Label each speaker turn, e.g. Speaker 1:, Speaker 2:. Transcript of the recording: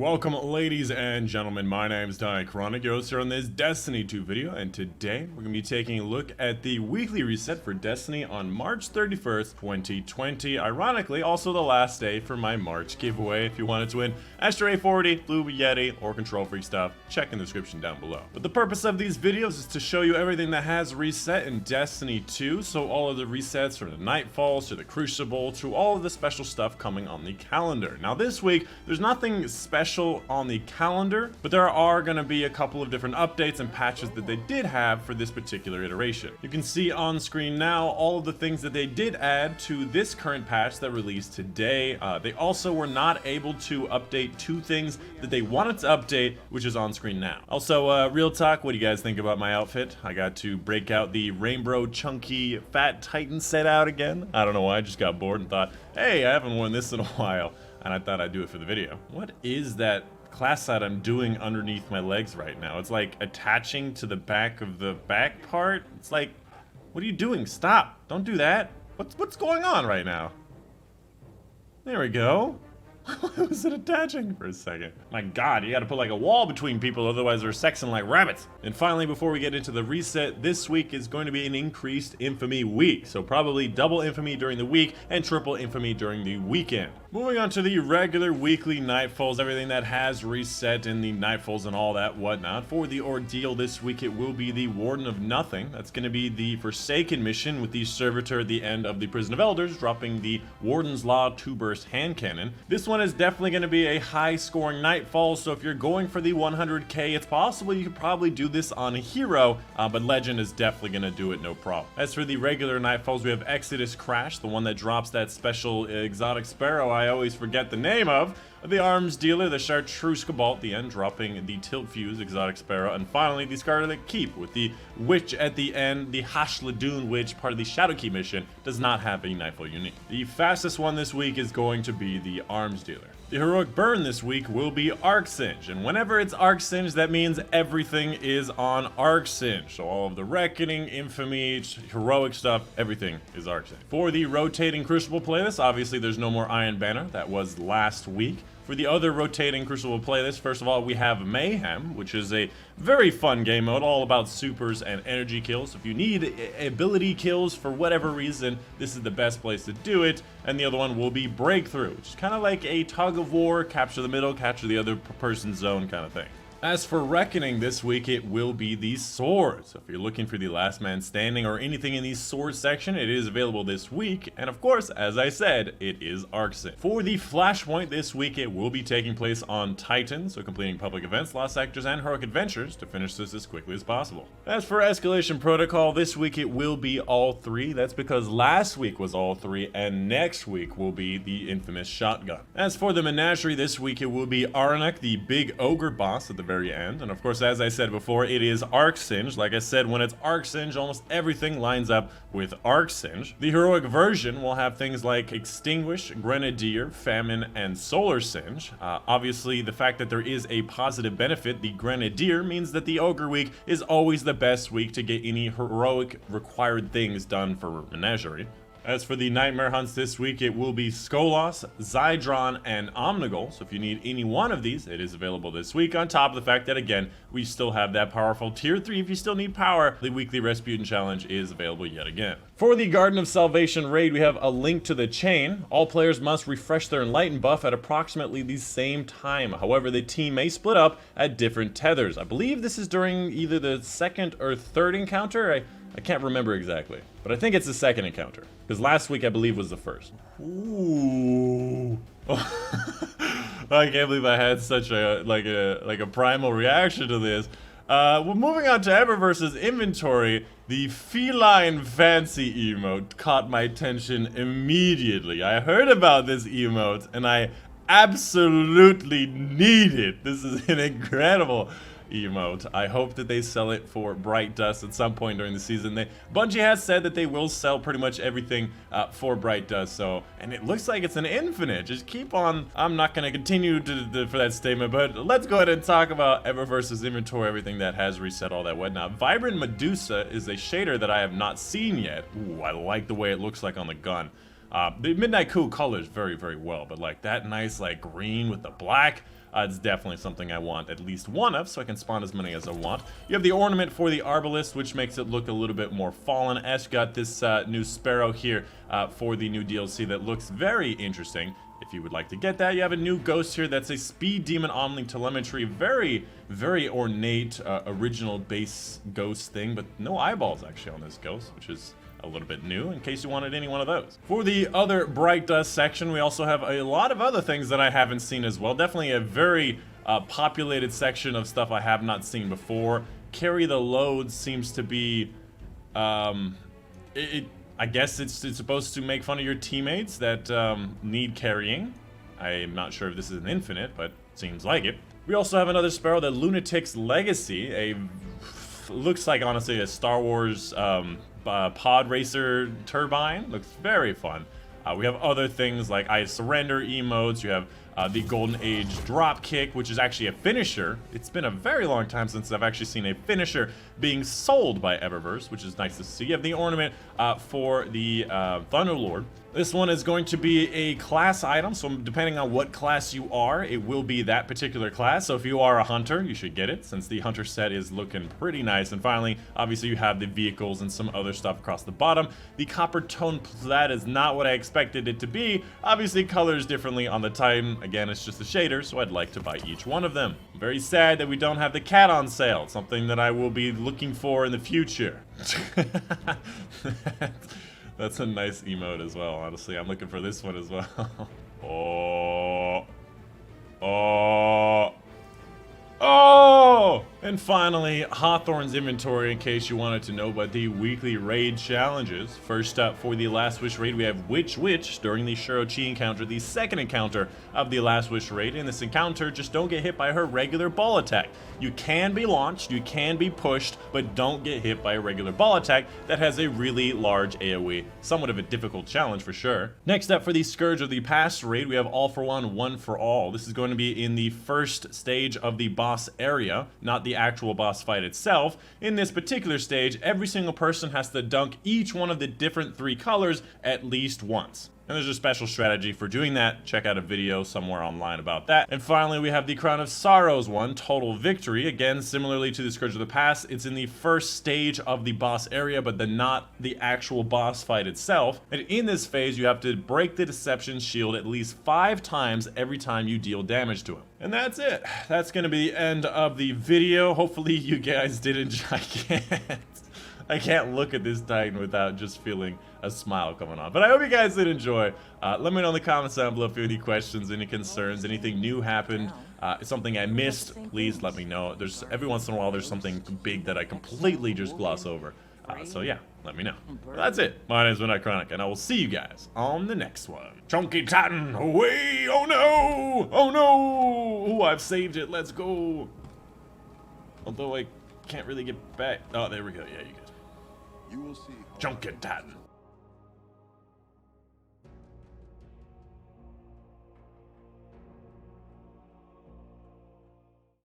Speaker 1: Welcome, ladies and gentlemen. My name is Dychronic, your host here on this Destiny 2 video, and today we're going to be taking a look at the weekly reset for Destiny on March 31st, 2020. Ironically, also the last day for my March giveaway. If you wanted to win Astra A40, Blue Yeti, or Control Freak stuff, check in the description down below. But the purpose of these videos is to show you everything that has reset in Destiny 2, so all of the resets from the Nightfalls to the Crucible to all of the special stuff coming on the calendar. Now this week, there's nothing special on the calendar, but there are going to be a couple of different updates and patches that they did have for this particular iteration. You can see on screen now all of the things that they did add to this current patch that released today. They also were not able to update two things that they wanted to update, which is on screen now. Also, real talk, what do you guys think about my outfit? I got to break out the rainbow chunky fat titan set out again. I don't know why, I just got bored and thought, hey, I haven't worn this in a while. And I thought I'd do it for the video. What is that class set I'm doing underneath my legs right now? It's like attaching to the back of the back part. It's like, what are you doing? Stop! Don't do that. What's going on right now? There we go. Why was it attaching for a second? My god, you gotta put like a wall between people, otherwise they're sexing like rabbits. And finally, before we get into the reset, this week is going to be an increased infamy week. So probably double infamy during the week and triple infamy during the weekend. Moving on to the regular weekly Nightfalls, everything that has reset in the Nightfalls and all that whatnot. For the ordeal this week, it will be the Warden of Nothing. That's going to be the Forsaken mission with the Servitor at the end of the Prison of Elders, dropping the Warden's Law 2-burst hand cannon. This one is definitely going to be a high-scoring Nightfall, so if you're going for the 100k, it's possible you could probably do this on a hero, but Legend is definitely going to do it no problem. As for the regular Nightfalls, we have Exodus Crash, the one that drops that special exotic sparrow I always forget the name of, the Arms Dealer, the Chartreuse Cabal at the end, dropping the Tilt Fuse exotic sparrow, and finally the Scarlet Keep with the Witch at the end. The Hashladoon Witch, part of the Shadowkeep mission, does not have a Nightfall unique. The fastest one this week is going to be the Arms Dealer. The heroic burn this week will be Arc Singe, and whenever it's Arc Singe, that means everything is on Arc Singe. So all of the Reckoning, Infamy, heroic stuff, everything is Arc Singe. For the rotating Crucible playlist, obviously there's no more Iron Banner. That was last week. For the other rotating Crucible playlist, first of all, we have Mayhem, which is a very fun game mode, all about supers and energy kills. If you need ability kills for whatever reason, this is the best place to do it. And the other one will be Breakthrough, which is kind of like a tug of war, capture the middle, capture the other person's zone kind of thing. As for Reckoning this week, it will be the Swords. So if you're looking for the Last Man Standing or anything in the Swords section, it is available this week. And of course, as I said, it is Arc Singe. For the Flashpoint this week, it will be taking place on Titan, so completing public events, lost sectors, and heroic adventures to finish this as quickly as possible. As for Escalation Protocol, this week it will be all three. That's because last week was all three, and next week will be the infamous Shotgun. As for the Menagerie this week, it will be Aranak, the big ogre boss at the very end, and of course, as I said before, it is Arc Singe. Like I said, when it's Arc Singe, almost everything lines up with Arc Singe. The heroic version will have things like Extinguish, Grenadier, Famine, and Solar Singe. Obviously, the fact that there is a positive benefit, the Grenadier, means that the Ogre week is always the best week to get any heroic required things done for Menagerie. As for the Nightmare Hunts this week, it will be Skolos, Zydron, and Omnigul. So if you need any one of these, it is available this week. On top of the fact that, again, we still have that powerful Tier 3 if you still need power. The weekly Rasputin Challenge is available yet again. For the Garden of Salvation raid, we have a link to the chain. All players must refresh their Enlighten buff at approximately the same time. However, the team may split up at different tethers. I believe this is during either the second or third encounter. I can't remember exactly, but I think it's the second encounter, because last week I believe was the first. Ooh. I can't believe I had such a primal reaction to this. Well, moving on to Eververse's inventory, the feline fancy emote caught my attention immediately. I heard about this emote and I absolutely need it. This is an incredible emote. I hope that they sell it for Bright Dust at some point during the season. Bungie has said that they will sell pretty much everything for Bright Dust, so, and it looks like it's an infinite. Just keep on. I'm not going to continue for that statement, but let's go ahead and talk about Eververse's inventory, everything that has reset, all that whatnot. Vibrant Medusa is a shader that I have not seen yet. Ooh, I like the way it looks like on the gun. The Midnight Coup colors very, very well, but like that nice like green with the black, it's definitely something I want at least one of, so I can spawn as many as I want. You have the ornament for the arbalist, which makes it look a little bit more fallen-esque. Got this new sparrow here for the new DLC that looks very interesting. If you would like to get that, you have a new ghost here that's a speed demon omni telemetry. Very, very ornate, original base ghost thing, but no eyeballs actually on this ghost, which is a little bit new in case you wanted any one of those. For the other bright dust section, we also have a lot of other things that I haven't seen as well. Definitely a very populated section of stuff I have not seen before. Carry the load seems to be, I guess it's supposed to make fun of your teammates that need carrying. I'm not sure if this is an infinite, but seems like it. We also have another sparrow, the Lunatic's Legacy. Looks like, honestly, a Star Wars pod racer turbine. Looks very fun. We have other things like I Surrender emotes. You have the Golden Age drop kick, which is actually a finisher. It's been a very long time since I've actually seen a finisher being sold by Eververse, which is nice to see. You have the ornament for the Thunderlord. This one is going to be a class item, so depending on what class you are, it will be that particular class. So if you are a hunter, you should get it, since the hunter set is looking pretty nice. And finally, obviously you have the vehicles and some other stuff across the bottom. The copper tone plaid is not what I expected it to be. Obviously colors differently on the Titan. Again, it's just a shader, so I'd like to buy each one of them. I'm very sad that we don't have the cat on sale. It's something that I will be looking for in the future. That's a nice emote as well, honestly. I'm looking for this one as well. Oh. Oh. Oh! And finally, Hawthorne's inventory, in case you wanted to know about the weekly raid challenges. First up, for the Last Wish raid, we have Witch during the Shirochi encounter, the second encounter of the Last Wish raid. In this encounter, just don't get hit by her regular ball attack. You can be launched, you can be pushed, but don't get hit by a regular ball attack that has a really large AoE. Somewhat of a difficult challenge for sure. Next up, for the Scourge of the Past raid, we have All for One, One for All. This is going to be in the first stage of the boss area, not the actual boss fight itself. In this particular stage, every single person has to dunk each one of the different 3 colors at least once. And there's a special strategy for doing that. Check out a video somewhere online about that. And finally, we have the Crown of Sorrows one, Total Victory. Again, similarly to the Scourge of the Past, it's in the first stage of the boss area, but then not the actual boss fight itself. And in this phase, you have to break the Deception Shield at least 5 times every time you deal damage to him. And that's it. That's gonna be the end of the video. Hopefully you guys did enjoy it. I can't look at this Titan without just feeling a smile coming on. But I hope you guys did enjoy. Let me know in the comments down below if you have any questions, any concerns, anything new happened, something I missed, please let me know. There's every once in a while there's something big that I completely just gloss over. So yeah, let me know. But that's it. My name is Dychronic, and I will see you guys on the next one. Chunky Titan, away! Oh no! Oh no! Oh, I've saved it. Let's go. Although I can't really get back. Oh, there we go. Yeah, you good.
Speaker 2: You will see.
Speaker 1: Chunky Titan.